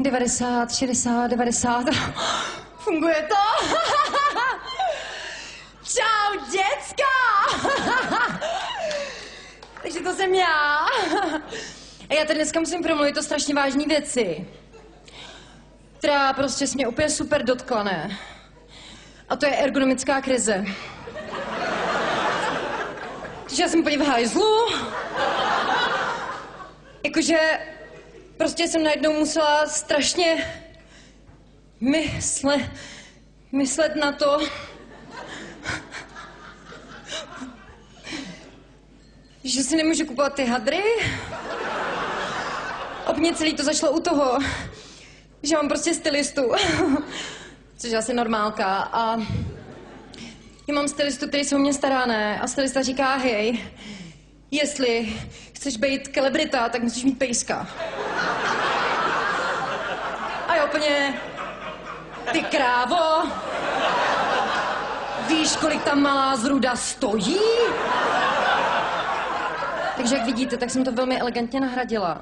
90, 60, 90. Funguje to? Čau, děcka! Takže to jsem já. A já tady dneska musím promluvit o strašně vážné věci, která prostě se mě úplně super dotkla, ne? A to je ergonomická krize. Takže já jsem úplně v hajzlu. Jakože prostě jsem najednou musela strašně myslet na to, že si nemůžu kupovat ty hadry. Úplně celý to začalo u toho, že mám prostě stylistu, což je asi normálka. A já mám stylistu, který se o mě stará, ne? A stylista říká, hej, jestli chceš být celebrita, tak musíš mít pejska. A já úplně, ty krávo, víš, kolik ta malá zruda stojí? Takže jak vidíte, tak jsem to velmi elegantně nahradila.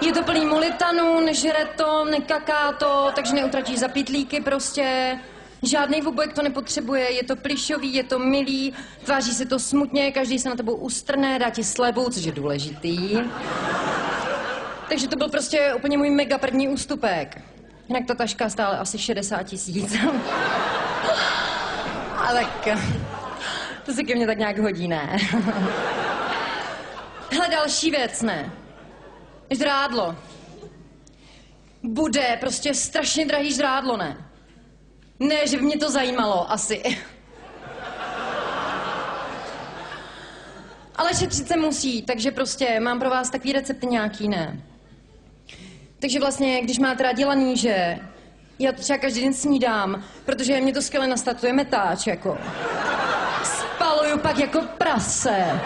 Je to plný molitanu, nežere to, nekaká to, takže neutratíš za pytlíky prostě. Žádný obojek to nepotřebuje, je to plyšový, je to milý, tváří se to smutně, každý se na tebou ustrne, dá ti slevu, což je důležitý. Takže to byl prostě úplně můj mega první ústupek. Jinak ta taška stále asi 60 000. A tak to se ke mně tak nějak hodí, ne? Hele, další věc, ne? Žrádlo. Bude prostě strašně drahý žrádlo, ne? Ne, že by mě to zajímalo, asi. Ale šetřit se musí, takže prostě mám pro vás takový recepty nějaký, ne? Takže vlastně, když máte rádi laníže, já to třeba každý den snídám, protože mě to skvěle nastartuje metáč, jako. Spaluju pak jako prase.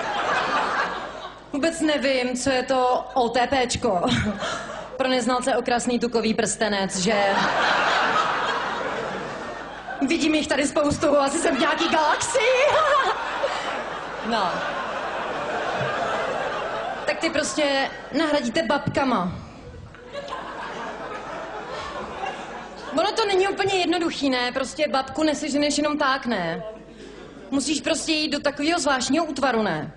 Vůbec nevím, co je to OTPčko. Pro neznalce okrasný tukový prstenec, že... Vidím jich tady spoustu, asi jsem v nějaký galaxii. No. Tak ty prostě nahradíte babkama. Ono to není úplně jednoduchý, ne? Prostě babku neseženeš jenom tak, ne? Musíš prostě jít do takového zvláštního útvaru, ne?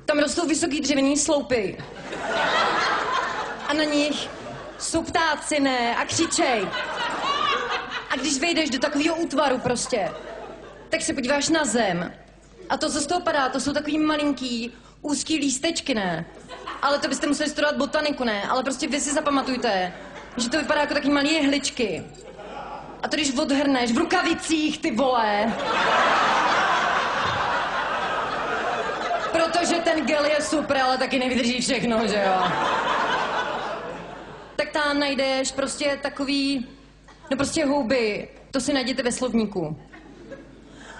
Tam rostou vysoký dřevěný sloupy. A na nich jsou ptáci, ne? A křičej. A když vejdeš do takového útvaru prostě, tak se podíváš na zem. A to, co z toho padá, to jsou takový malinký, úzký lístečky, ne? Ale to byste museli studovat botaniku, ne? Ale prostě vy si zapamatujte, že to vypadá jako takový malý jehličky. A to když odhrneš v rukavicích, ty vole. Protože ten gel je super, ale taky nevydrží všechno, že jo? Tak tam najdeš prostě takový, no prostě houby, to si najděte ve slovníku.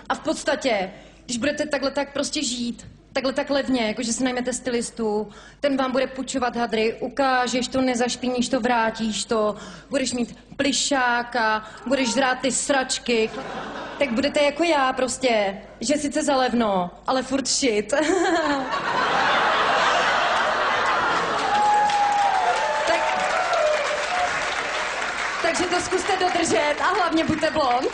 A v podstatě, když budete takhle tak prostě žít, takhle tak levně, jakože si najmete stylistu, ten vám bude půjčovat hadry, ukážeš to, nezašpiníš to, vrátíš to, budeš mít plišáka, budeš žrát ty sračky, tak budete jako já prostě, že sice za levno, ale furt shit. Takže to zkuste dodržet a hlavně buďte blond.